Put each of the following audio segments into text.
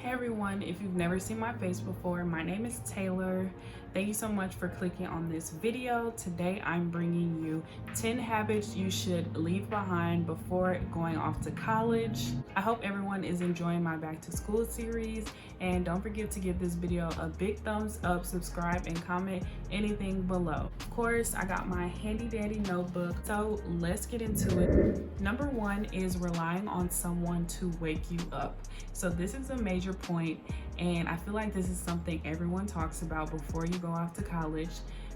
Hey everyone, if you've never seen my face before, my name is Taylor. Thank you so much for clicking on this video. Today I'm bringing you 10 habits you should leave behind before going off to college. I hope everyone is enjoying my back to school series, and don't forget to give this video a big thumbs up, subscribe, and comment anything below. Of course, I got my handy dandy notebook, so let's get into it. Number one is relying on someone to wake you up. So this is a major point, and I feel like this is something everyone talks about before you go off to college,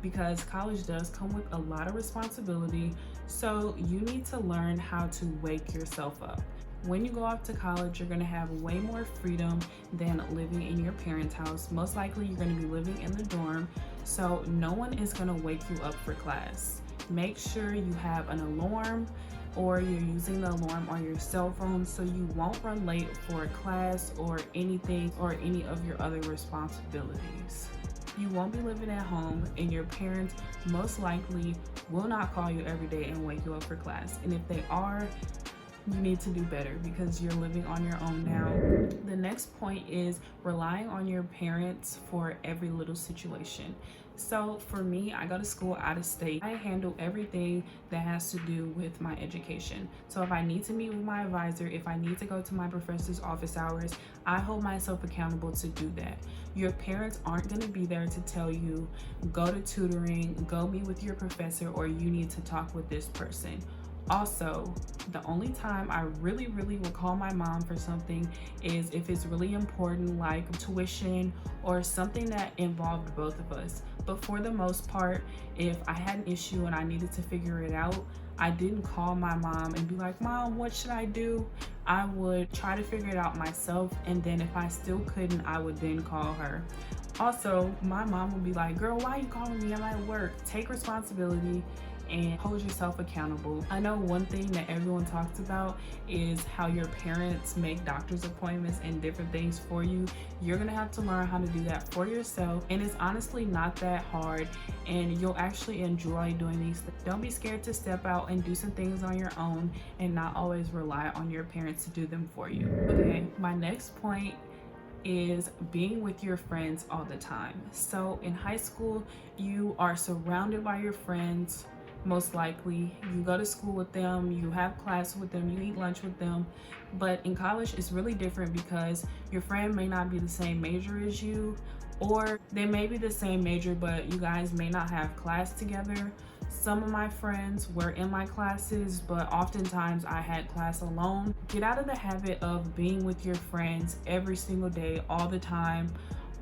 because college does come with a lot of responsibility. So you need to learn how to wake yourself up. When you go off to college, you're going to have way more freedom than living in your parents' house. Most likely you're going to be living in the dorm, so no one is going to wake you up for class. Make sure you have an alarm, or you're using the alarm on your cell phone so you won't run late for class or anything or any of your other responsibilities. You won't be living at home, and your parents most likely will not call you every day and wake you up for class. And if they are, you need to do better because you're living on your own now. The next point is relying on your parents for every little situation. So for me, I go to school out of state. I handle everything that has to do with my education. So if I need to meet with my advisor, if I need to go to my professor's office hours, I hold myself accountable to do that. Your parents aren't going to be there to tell you, go to tutoring, go meet with your professor, or you need to talk with this person. Also, the only time I really will call my mom for something is if it's really important, like tuition or something that involved both of us. But for the most part, if I had an issue and I needed to figure it out, I didn't call my mom and be like, Mom, what should I do? I would try to figure it out myself, and then if I still couldn't, I would then call her. Also, my mom would be like, girl, why are you calling me? I'm at work. Take responsibility and hold yourself accountable. I know one thing that everyone talks about is how your parents make doctor's appointments and different things for you. You're gonna have to learn how to do that for yourself, and it's honestly not that hard, and you'll actually enjoy doing these things. Don't be scared to step out and do some things on your own and not always rely on your parents to do them for you. Okay, my next point is being with your friends all the time. So in high school, you are surrounded by your friends. Most likely you go to school with them, you have class with them, you eat lunch with them. But in college, it's really different because your friend may not be the same major as you, or they may be the same major, but you guys may not have class together. Some of my friends were in my classes, but oftentimes I had class alone. Get out of the habit of being with your friends every single day, all the time.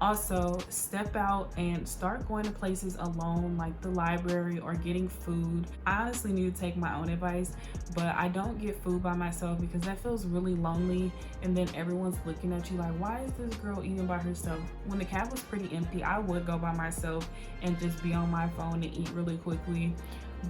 Also, step out and start going to places alone, like the library or getting food. I honestly need to take my own advice, but I don't get food by myself because that feels really lonely, and then everyone's looking at you like, why is this girl eating by herself? When the cab was pretty empty, I would go by myself and just be on my phone and eat really quickly.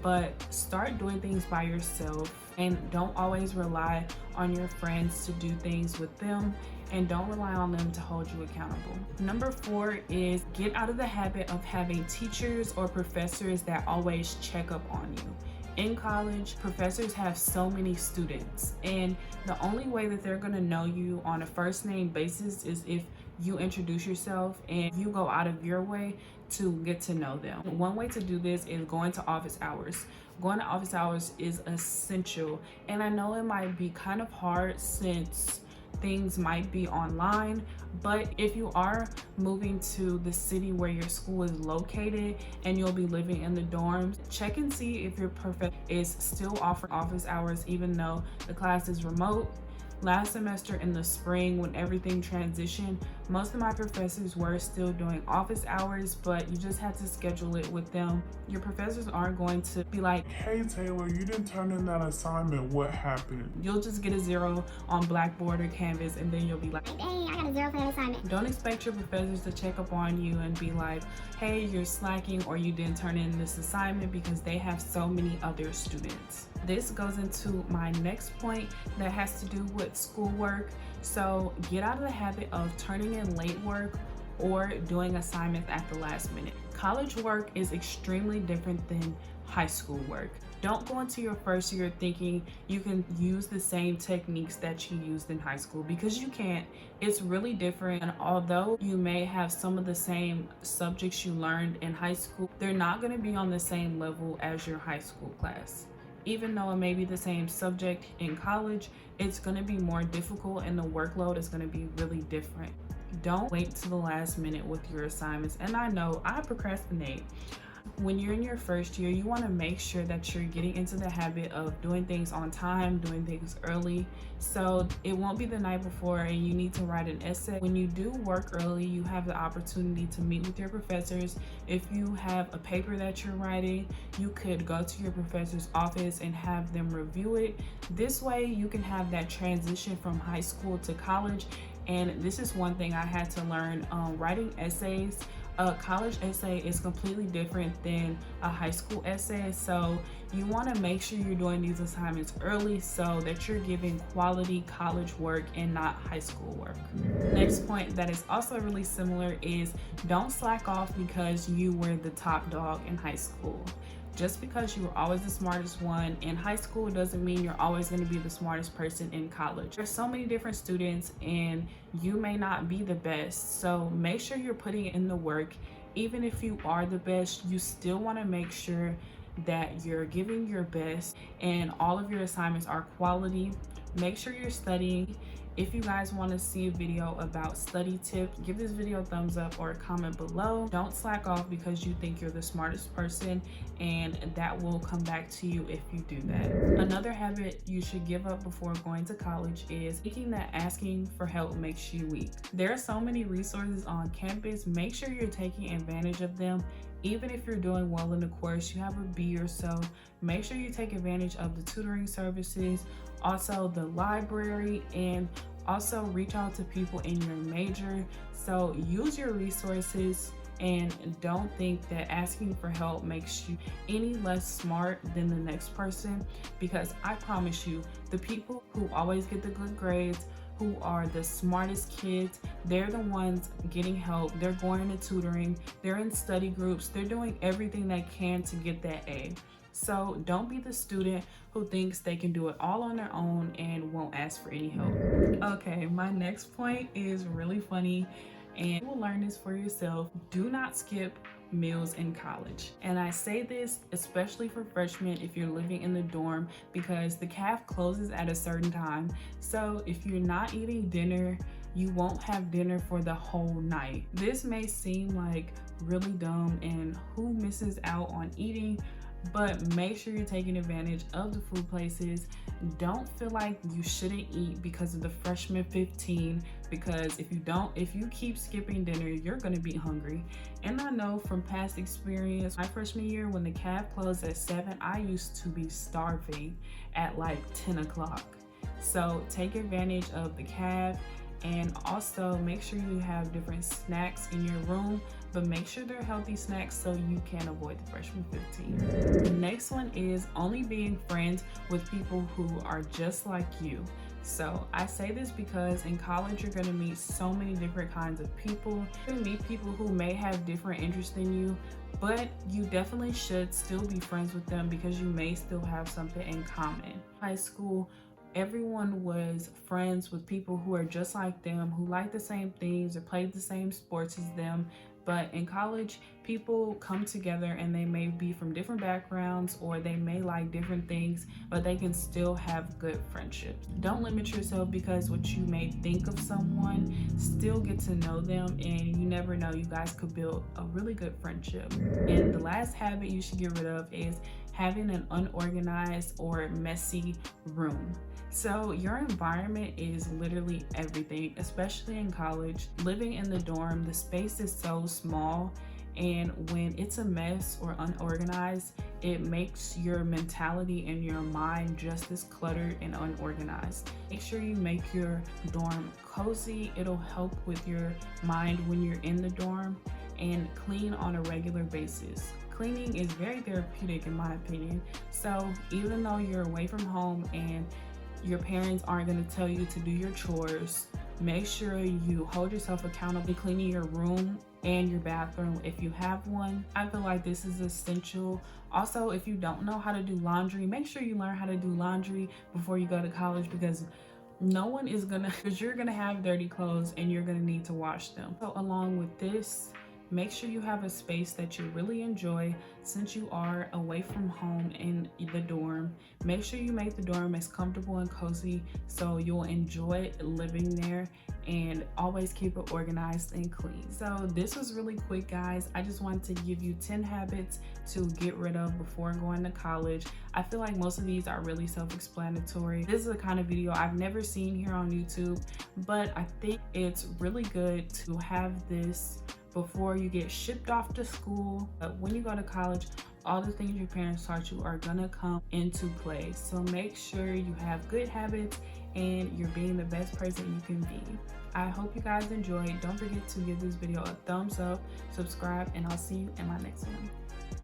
But start doing things by yourself, and don't always rely on your friends to do things with them, and don't rely on them to hold you accountable. Number 4 is get out of the habit of having teachers or professors that always check up on you. In college, professors have so many students, and the only way that they're gonna know you on a first name basis is if you introduce yourself and you go out of your way to get to know them. One way to do this is going to office hours. Going to office hours is essential, and I know it might be kind of hard since things might be online, but if you are moving to the city where your school is located and you'll be living in the dorms, check and see if your professor is still offering office hours even though the class is remote. Last semester in the spring, when everything transitioned, most of my professors were still doing office hours, but you just had to schedule it with them. Your professors aren't going to be like, hey Taylor, you didn't turn in that assignment, what happened? You'll just get a 0 on Blackboard or Canvas, and then you'll be like, dang, I got a 0 for that assignment. Don't expect your professors to check up on you and be like, hey, you're slacking or you didn't turn in this assignment, because they have so many other students. This goes into my next point that has to do with schoolwork. So get out of the habit of turning in late work or doing assignments at the last minute. College work is extremely different than high school work. Don't go into your first year thinking you can use the same techniques that you used in high school, because you can't. It's really different, and although you may have some of the same subjects you learned in high school, they're not going to be on the same level as your high school class. Even though it may be the same subject in college, it's going to be more difficult and the workload is going to be really different. Don't wait to the last minute with your assignments. And I know I procrastinate. When you're in your first year, you want to make sure that you're getting into the habit of doing things on time, doing things early, so it won't be the night before and you need to write an essay. When you do work early, you have the opportunity to meet with your professors. If you have a paper that you're writing, you could go to your professor's office and have them review it. This way you can have that transition from high school to college. And this is one thing I had to learn, writing essays. A college essay is completely different than a high school essay, so you want to make sure you're doing these assignments early so that you're giving quality college work and not high school work. Next point that is also really similar is don't slack off because you were the top dog in high school. Just because you were always the smartest one in high school doesn't mean you're always going to be the smartest person in college. There's so many different students and you may not be the best, so make sure you're putting in the work. Even if you are the best, you still want to make sure that you're giving your best and all of your assignments are quality. Make sure you're studying. If you guys want to see a video about study tips, give this video a thumbs up or a comment below. Don't slack off because you think you're the smartest person, and that will come back to you if you do that. Another habit you should give up before going to college is thinking that asking for help makes you weak. There are so many resources on campus. Make sure you're taking advantage of them. Even if you're doing well in the course, you have a B or so, make sure you take advantage of the tutoring services, also the library, and also reach out to people in your major. So use your resources and don't think that asking for help makes you any less smart than the next person, because I promise you, the people who always get the good grades, who are the smartest kids, they're the ones getting help. They're going into tutoring, they're in study groups, they're doing everything they can to get that A. So don't be the student who thinks they can do it all on their own and won't ask for any help. Okay, my next point is really funny and you will learn this for yourself. Do not skip meals in college. And I say this especially for freshmen if you're living in the dorm, because the caf closes at a certain time. So if you're not eating dinner, you won't have dinner for the whole night. This may seem like really dumb and who misses out on eating, but make sure you're taking advantage of the food places. Don't feel like you shouldn't eat because of the freshman 15, because if you keep skipping dinner, you're gonna be hungry. And I know from past experience, my freshman year when the caf closed at 7, I used to be starving at like 10 o'clock. So take advantage of the caf, and also make sure you have different snacks in your room, but make sure they're healthy snacks so you can avoid the freshman 15. The next one is only being friends with people who are just like you. So I say this because in college you're going to meet so many different kinds of people. You're going to meet people who may have different interests than you, but you definitely should still be friends with them because you may still have something in common. High school, everyone was friends with people who are just like them, who like the same things or play the same sports as them. But in college, people come together and they may be from different backgrounds or they may like different things, but they can still have good friendships. Don't limit yourself because what you may think of someone, still get to know them, and you never know, you guys could build a really good friendship. And the last habit you should get rid of is having an unorganized or messy room. So your environment is literally everything, especially in college. Living in the dorm, the space is so small, and when it's a mess or unorganized, it makes your mentality and your mind just as cluttered and unorganized. Make sure you make your dorm cozy. It'll help with your mind when you're in the dorm, and clean on a regular basis. Cleaning is very therapeutic in my opinion. So even though you're away from home and your parents aren't going to tell you to do your chores, Make sure you hold yourself accountable, cleaning your room and your bathroom if you have one. I feel like this is essential. Also, if you don't know how to do laundry, make sure you learn how to do laundry before you go to college, because no one is gonna, because you're gonna have dirty clothes and you're gonna need to wash them. So along with this, make sure you have a space that you really enjoy. Since you are away from home in the dorm, make sure you make the dorm as comfortable and cozy so you'll enjoy living there, and always keep it organized and clean. So this was really quick, guys. I just wanted to give you 10 habits to get rid of before going to college. I feel like most of these are really self-explanatory. This is a kind of video I've never seen here on YouTube, but I think it's really good to have this before you get shipped off to school. But when you go to college, all the things your parents taught you are gonna come into play. So make sure you have good habits and you're being the best person you can be. I hope you guys enjoyed. Don't forget to give this video a thumbs up, subscribe, and I'll see you in my next one.